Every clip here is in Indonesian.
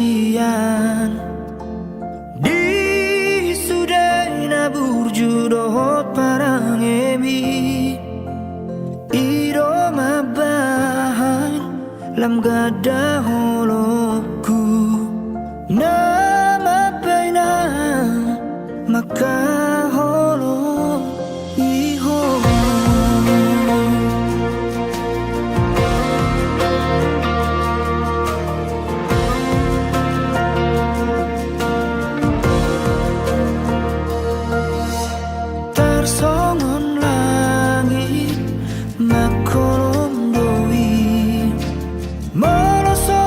hasian di sudena burjudohot parang emi iroma bahan lam gada holokku nama baina maka holo iho tersongon langit makolom doi moloso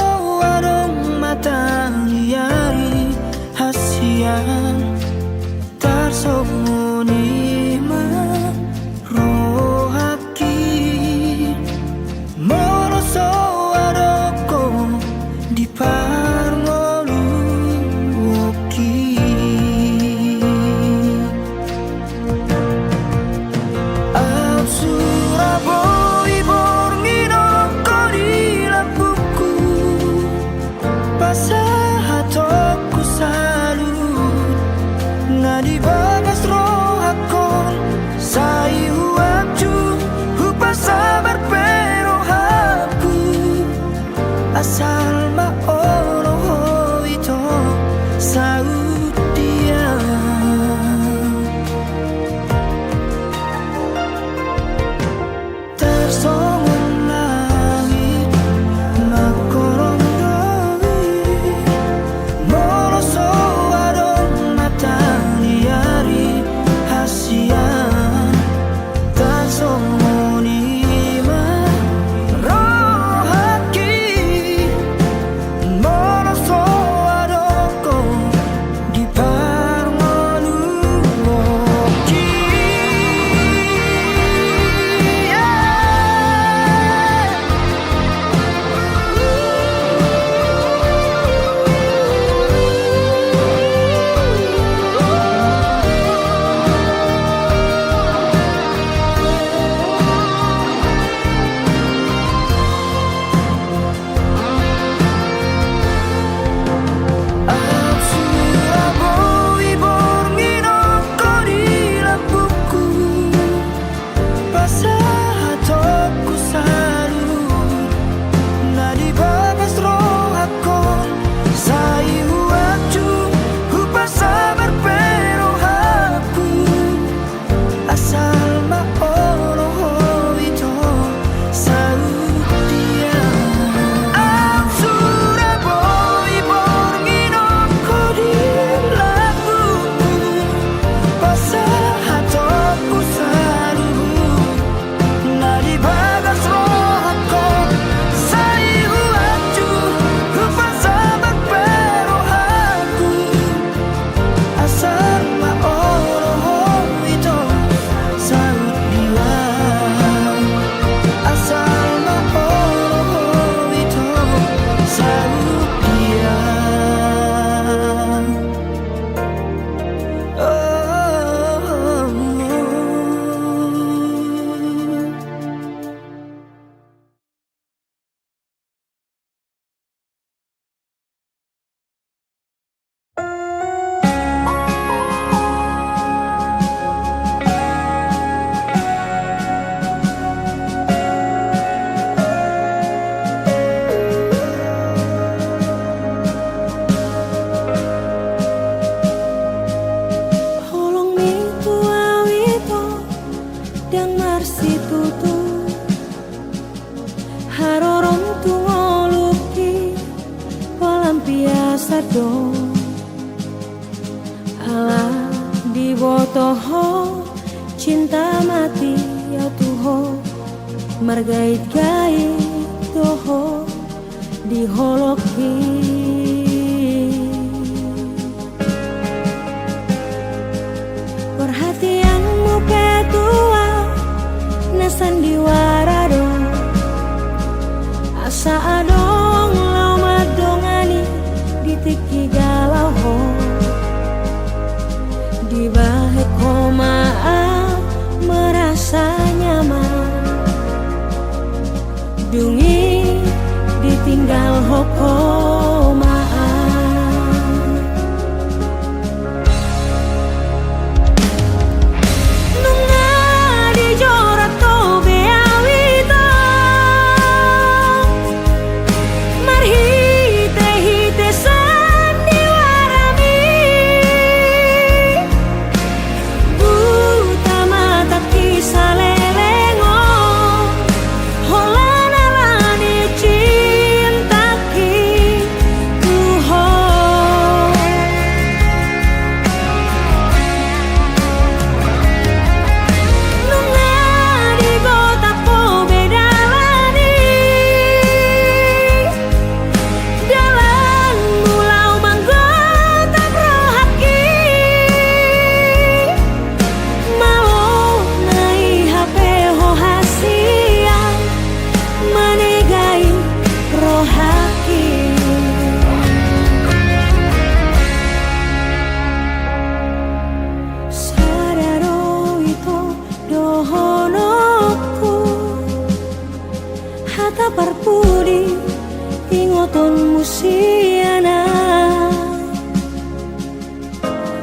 adong matang yari hasian tarsongoni ma rohaki moloso adoko di parngolu woki Au Surabaya borngino kori lampuku pasahatokku salut nadi bagas rohakon sai huapju hupa sabar pero hapu asal ma olo itu saut dia tersongon langit makolom doi moloso adong matang yari hasian tersongoni ma rohaki moloso adoko di parngolu woki Au Surabaya borngino kori lampuku pasahatokku salut nadi bagas rohakon sai huapju hupa sabar pero hapu asal ma olo itu saut dia Au Surabaya borngino kori lampuku pasahatokku salut nadi bagas rohakon sai huapju hupa sabar pero hapu asal ma olo itu saut dia asal ma olo itu saut dia Holong mitu awito dan marsi tutu harorom tu ngoluki pelampiasa do ala di botoho cinta mati ya tuho margait-gait toho di holoki perhatianmu ketua na sandiwara dong asa adong lau madongani ditiki galau ho di bahek komaa merasa nyaman dungi ditinggal hoko maaf ingoton musiana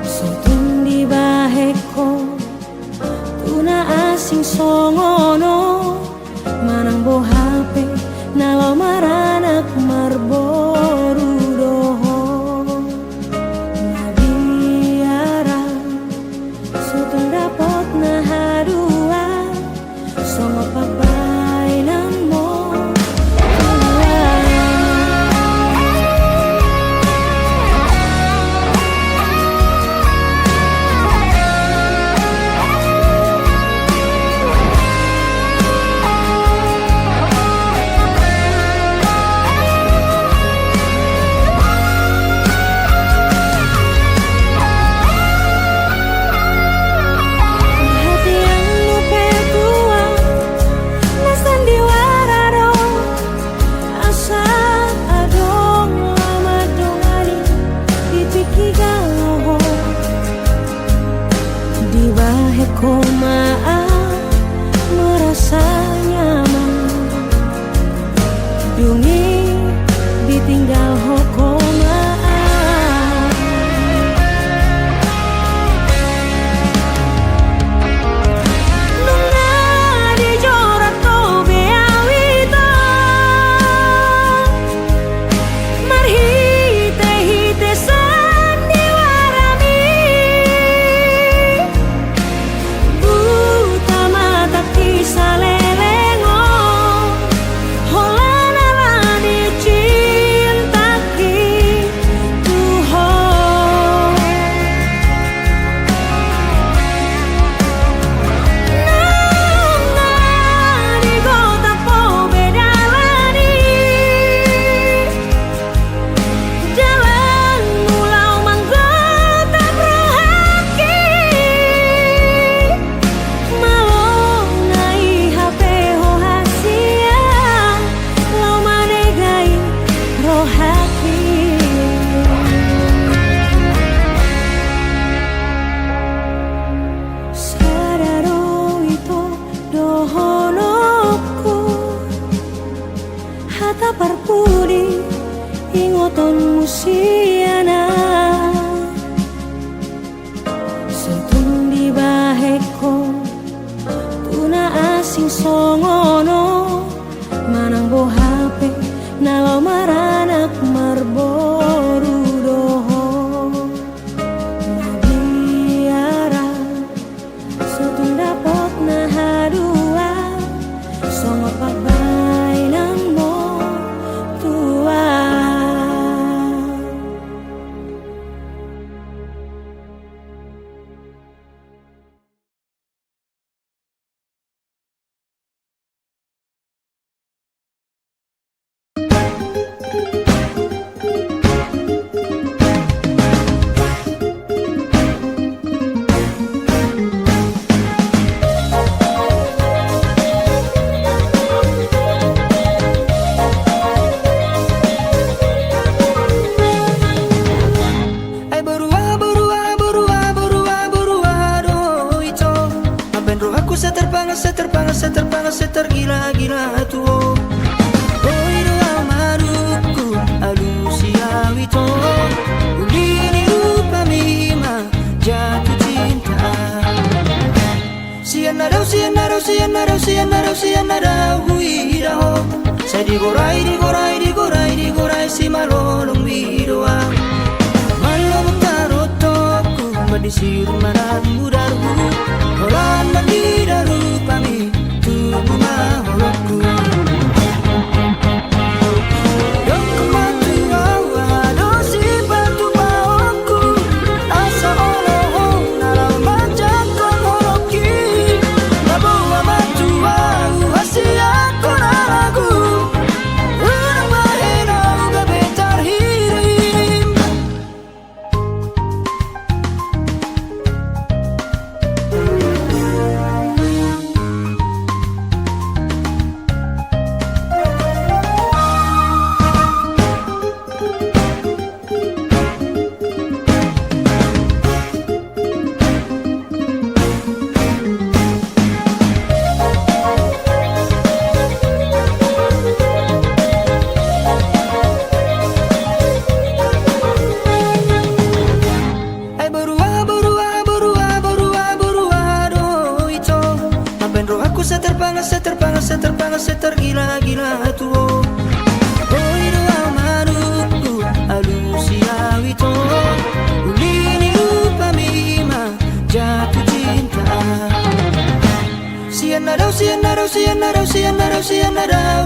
sotun di baheko tuna asing songono manang bo hape nalo maranak marboru doho nabiara sotun dapot na hadua songo pabainan mo Komaa merasa nyaman Dungi ditinggal hokomaa Nunga dijorat to beawita Marhite-hite sandiwarami Salelengo holana lani cintaki tuho nana di gota po bedalani jalan mulau manggota prohaki malo hata parpudi ingoton musiana sotun di baheko tuna asing songono manang bo hape nalo maranak marboru doho nabiara sotun dapot na hadua songo pabainan mo tua Setergila-gila tuo Oi doa maruku alusia wito Ulini rupa mima jatuh cinta Sianarau huidaho Saya digorai si malolong widoa Malolong tarotoku Madisir manat mudarku Holan mandidaru pami Tuma holokku Dong kematu awa dosi batu bawaku Asa olohong nalau majakon holoki Nabawa matu awa hasia kona lagu Urang mahena uga betar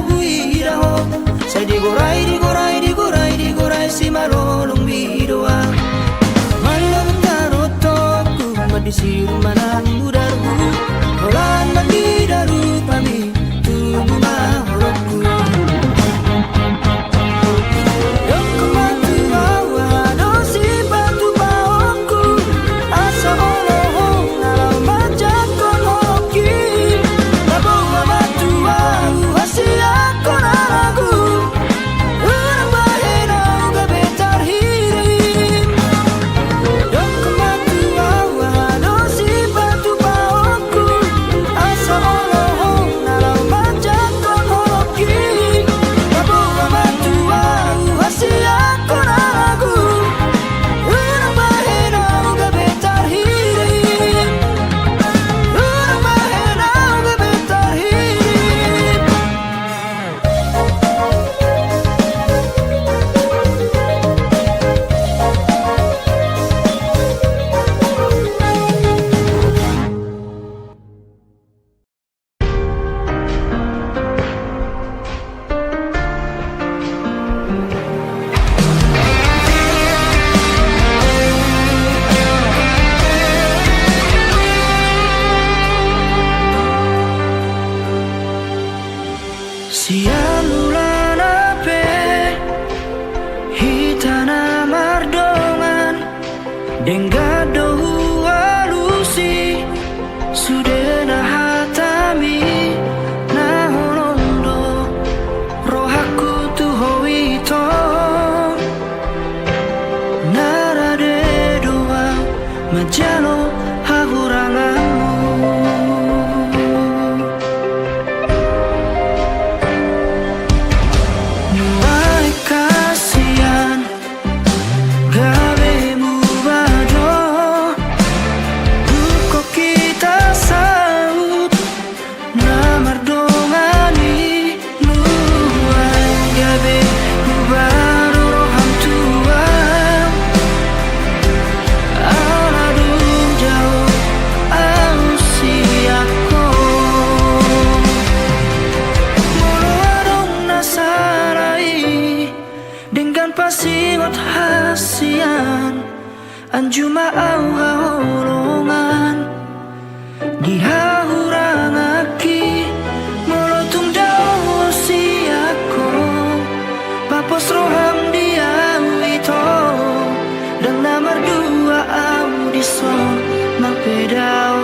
huiraho sai digorai si malolong bidoa malam tarotoku madisiru manan mudarku holan bandidaru pami tubuh mahorokku Denggado alusi sudena hatami na holondo rohaku tu hoito narade doa majalo hahuranganmu nuai kasihan pasiwat hasian anjuma au haholongan dihahurang aki molotung dao siako papos roham dia wito dan nomor dua audison mapedao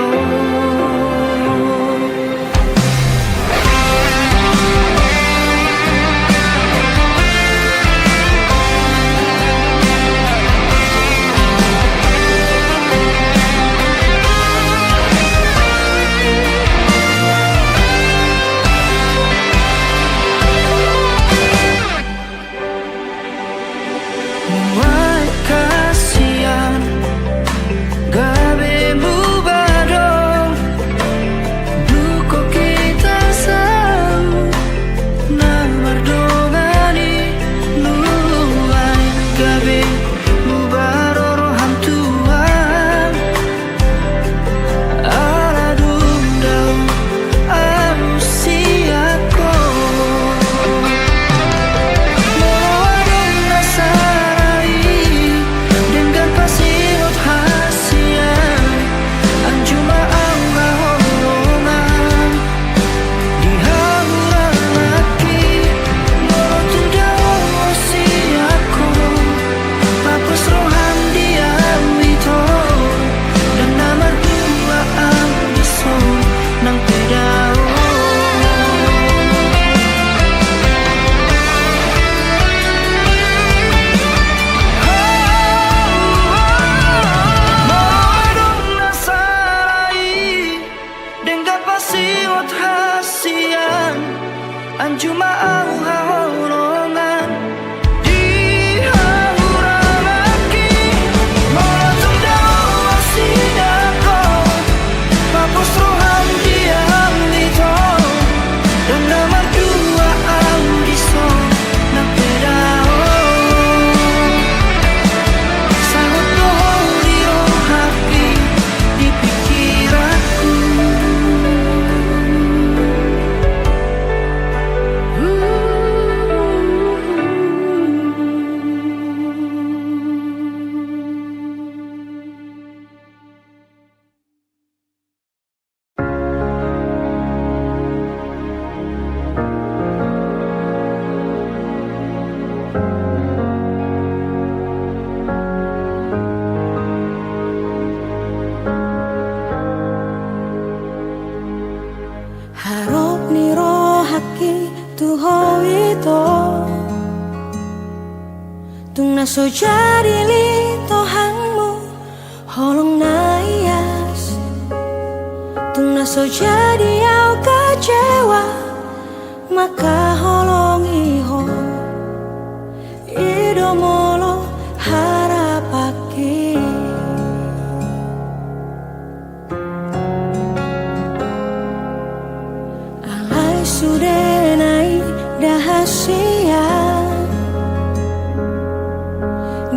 tung naso jadi litohangmu holong naias, tung naso jadi au kecewa maka holong iho idomolo harapake. Alai sudah naik dahasia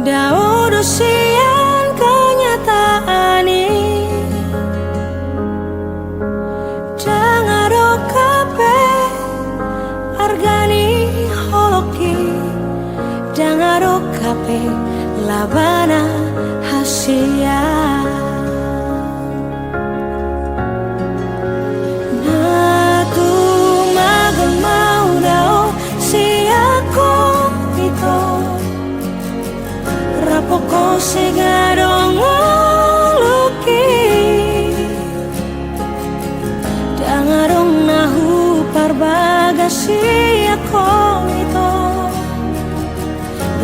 daudo sian kenyataan ini jangan kape argani holoki jangan kape labana hasia natu magal mau dao si aku itu rapoko segadong luki dangarong nahu parbagasi ako ito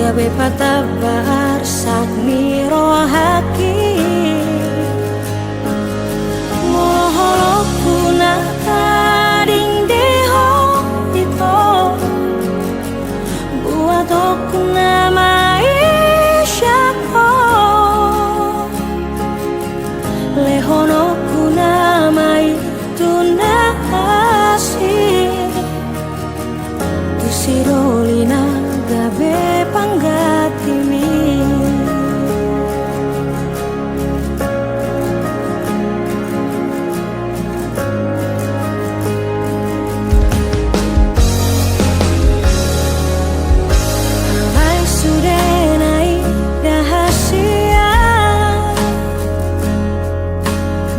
gabe patabar sak miro haki moholokku na kading deho ito buat aku namai lehonoku namai tunasi tusirolina gabe panggatimi. Alai sudah naik dahasia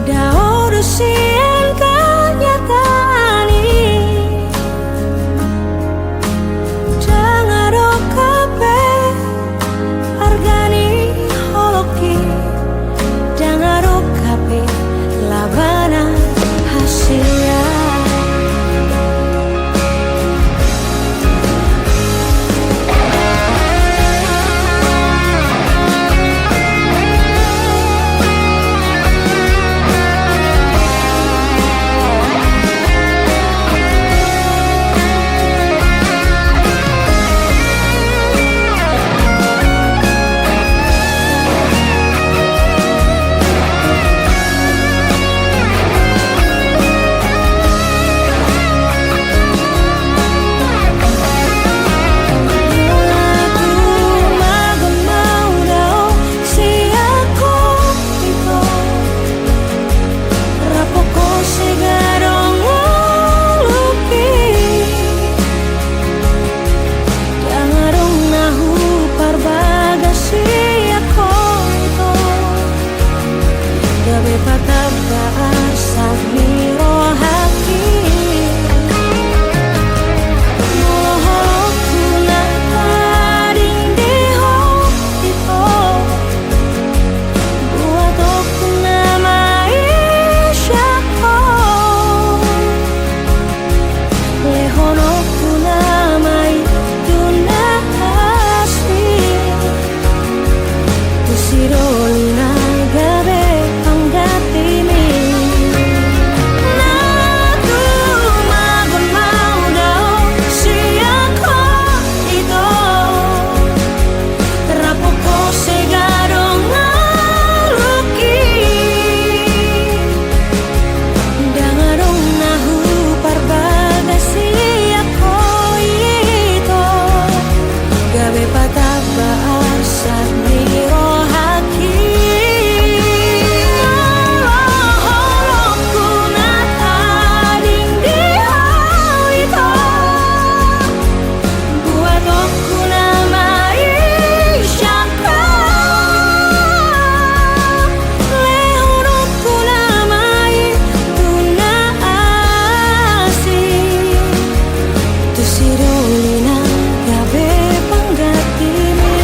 daudo sian kenyataan ini jangan kape argani holoki jangan kape labana hasia. Patabar sak miro haki moholokku na kading deho ito buat aku namai syako lehonoku namai tunasi tusirolina gabe panggatimi. Natu magon mau dao si ako ito rapoko segadong luki dangarong nahu parbagasi ako ito gabe patabar sak miro haki Sirolina gabe panggatimi.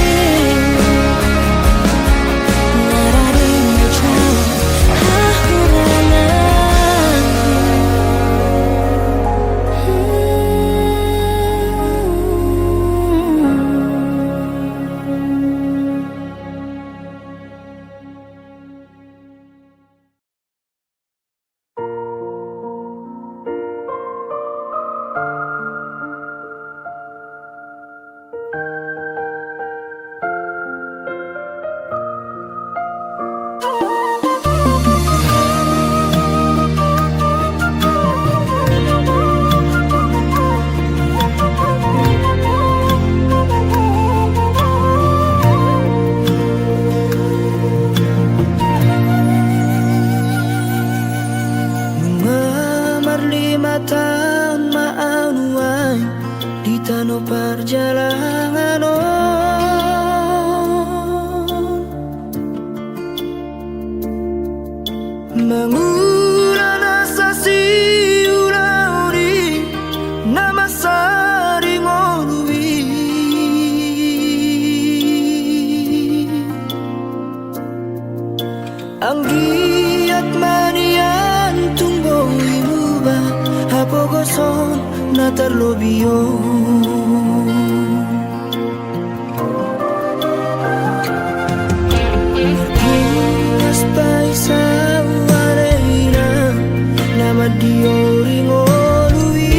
terlobio. Berpuas paisa wareina nama diori ngolui.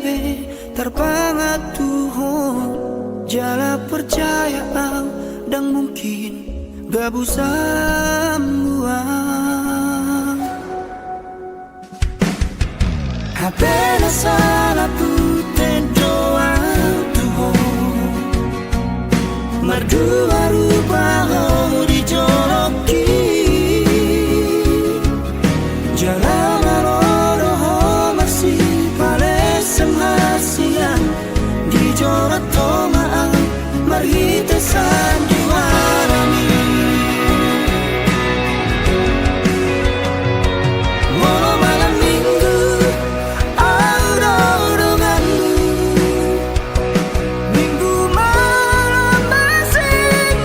gabe terpangat Tuhan jala percaya au dan mungkin gak bisa buang Apena salah putih doa Tuhan Merdua rubah di joloki Jalan roho masih palesem hasian Di jorat tomaan marhitesan diwarami Walau malam minggu Minggu malam masing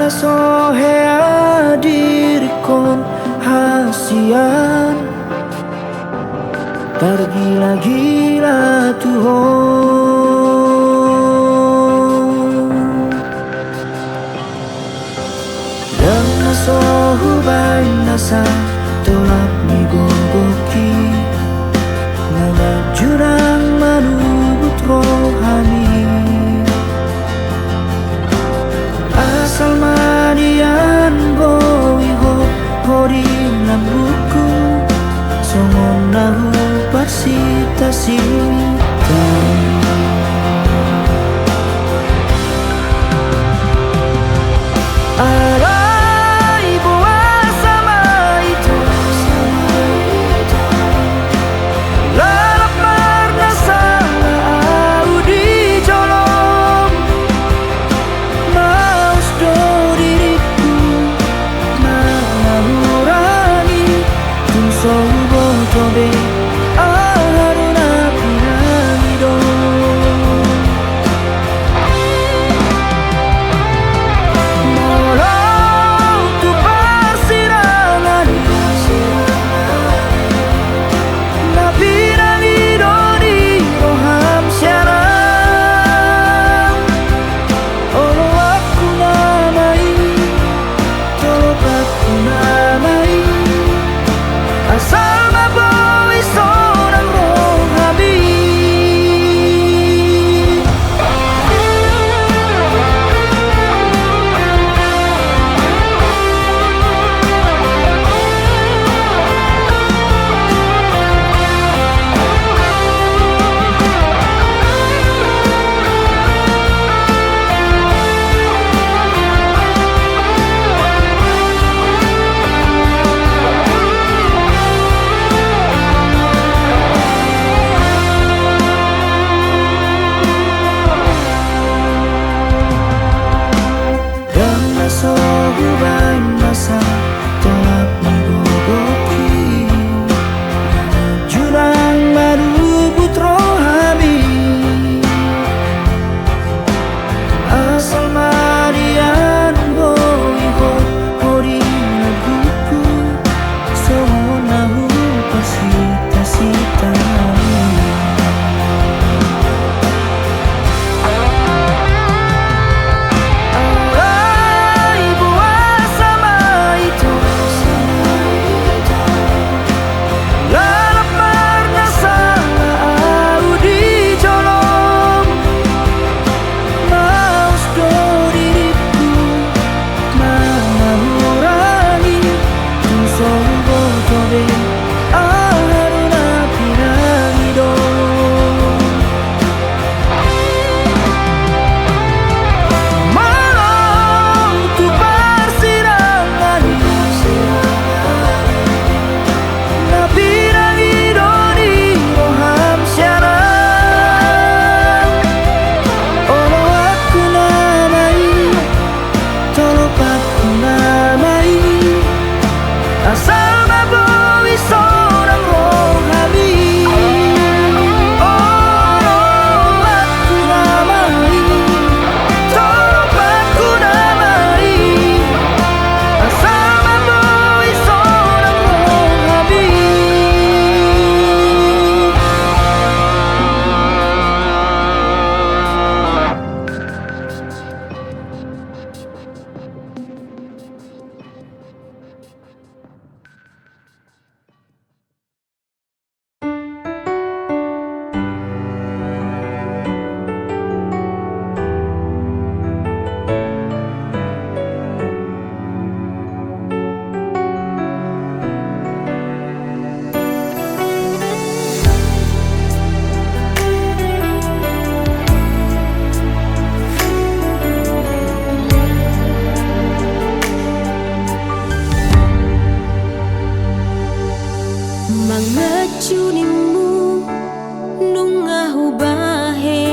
sohea dirikon hasian tergila-gila tuhon dan sohubai nasa tolak migogoki nana jurang manubut rohani asal manian boi ho hori lambuku songon nahu parsita-sita arai buah sama itu lalap marna salah audi jolong maus do diriku mengurangi tung sobo tobe aharuna piramido Molau tu persirangan na piramido di roham siaran olo aku namai tolong aku namai asal maboy seorang rohani dan sohubai masa tolak migogoki jurang marubut rohami asal marian boi ho hori laguku sohonahu pasita-sita arai buah sama itu lalap marna salah audi jolong maus do diriku mengurangi tung sobo tobe aharuna piramido Malau tu persirangan na piramido di roham siaran olo aku namai tolong aku namai asal maboy seorang rohani olo aku namai tolong aku namai asal maboy seorang rohani mangecunimu nungahu bahe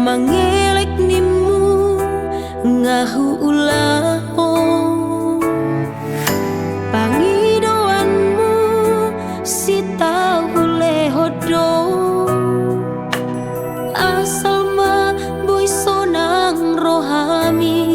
mangelek nimu ngahu ulaho pangidoanmu si tahu lehodo asal ma boy sonang rohami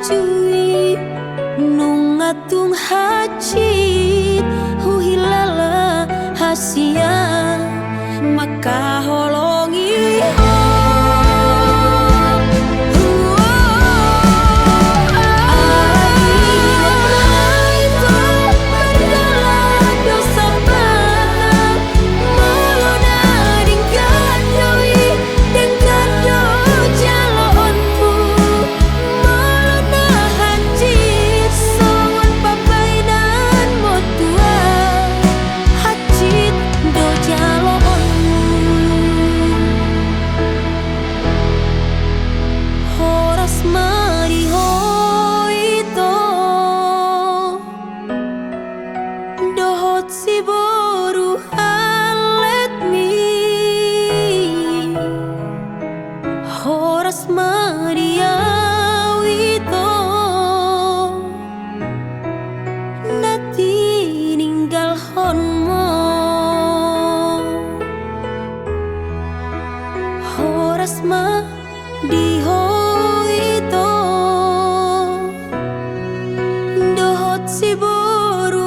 cui nungatung hacit huhilala hasia maka holongi si boru alet mi horas Maria wito nati ninggal honmo horas ma di hoito dohot si boru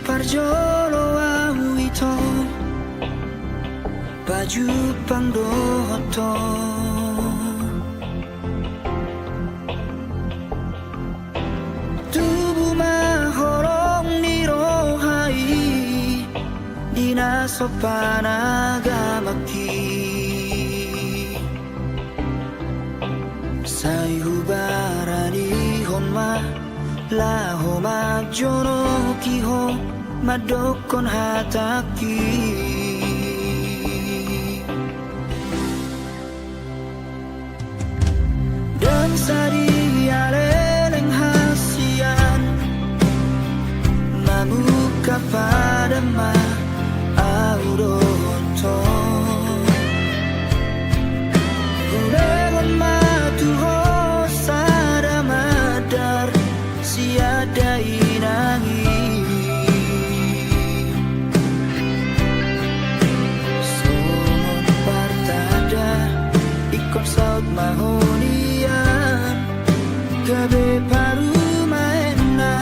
Parjolo awito baju pangdoto tubuh mahorong nirohai dina sopanagamaki sayubarani homa lahoma jono kiho madokon hataki dan sari aleleng hasian mamuka pada ma auroto ulegon matuho sada madar siada inangi saut mahonian gabe paru maena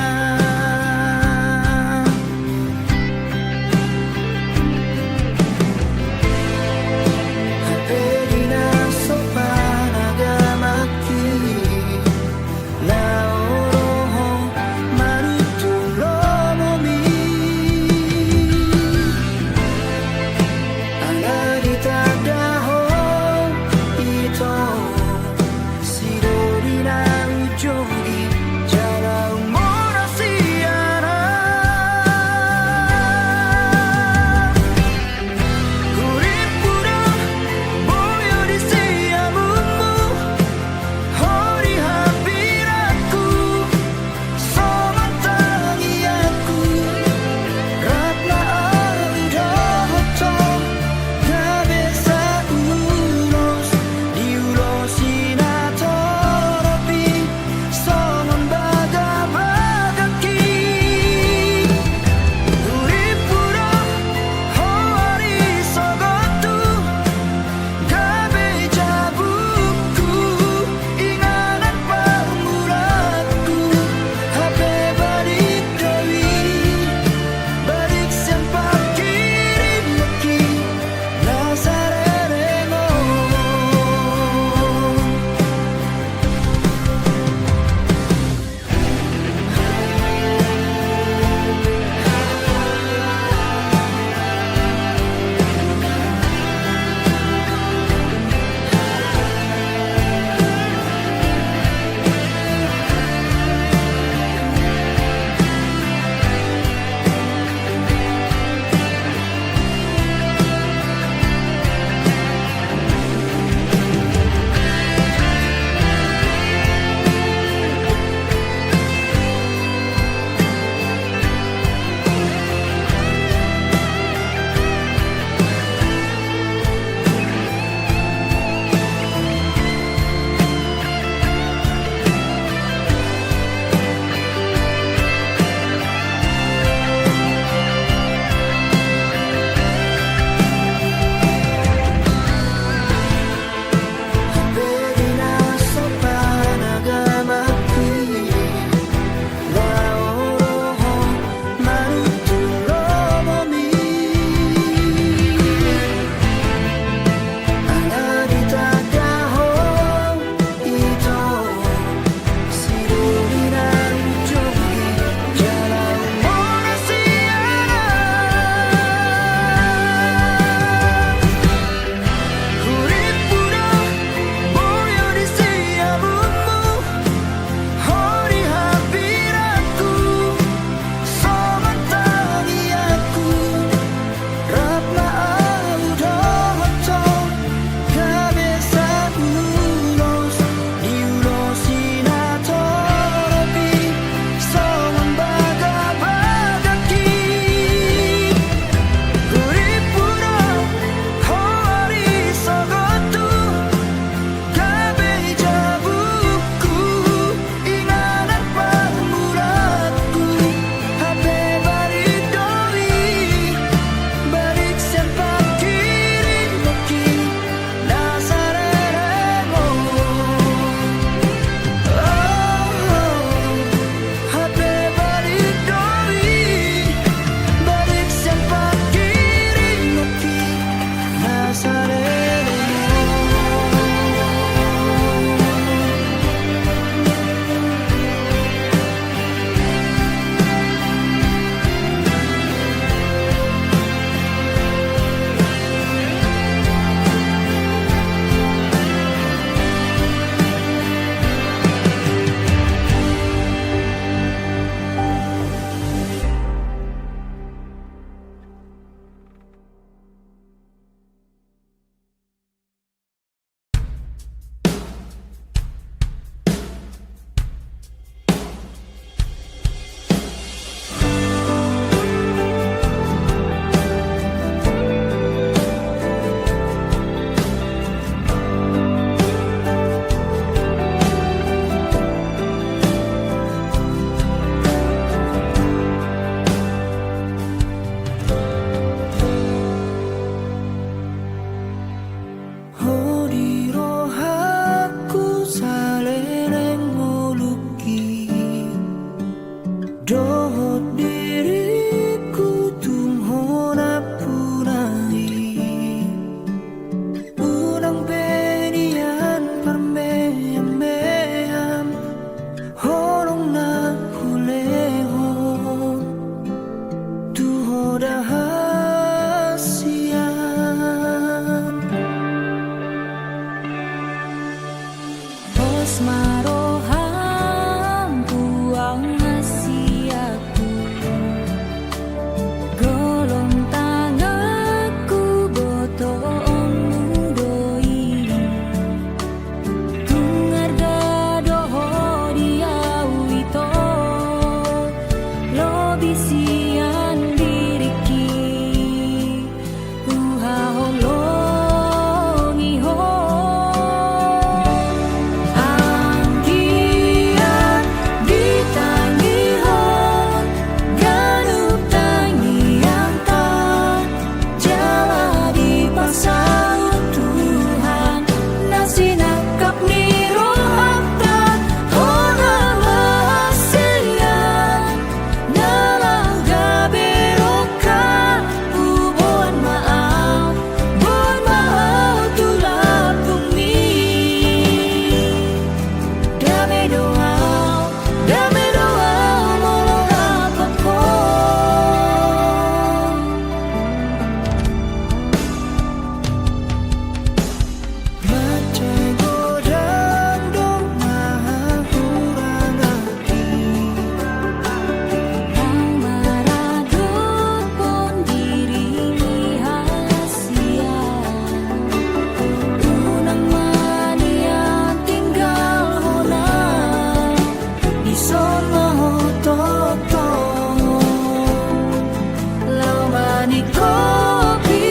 ni kopi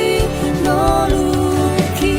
no luki.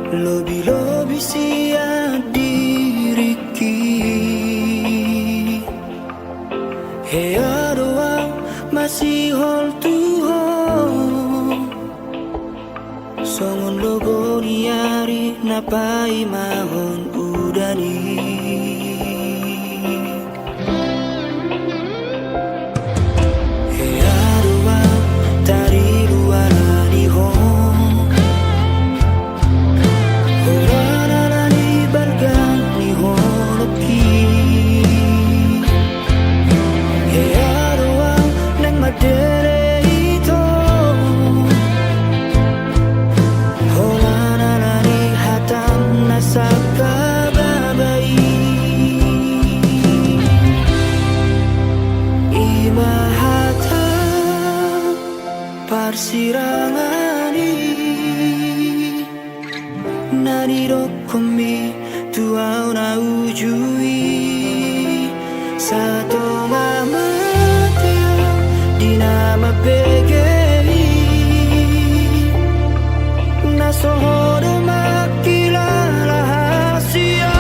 Lobi-lobi siya diriki Hea doang masih hol tuho Songon logo niari napai mahon udani Hea doang tari luana di hon Parsirangani Nani rokomi tuau na ujui Sato mamateo di nama pegei Nasohodo makila rahasia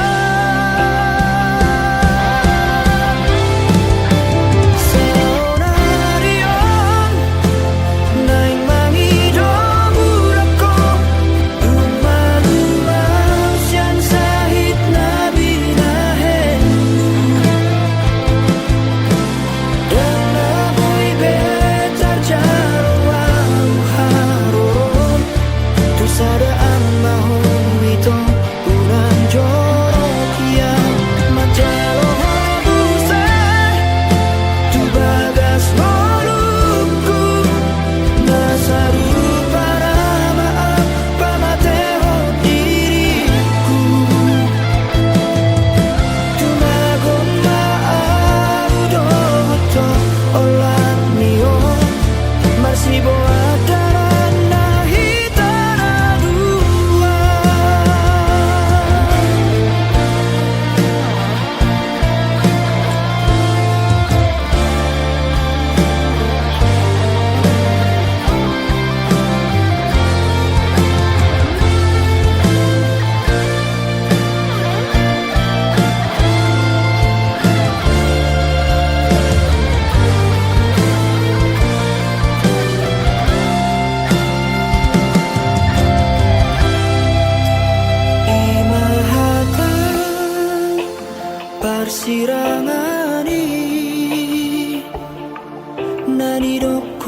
Sadaan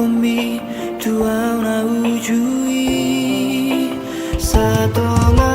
komi tuau na ujui Satonga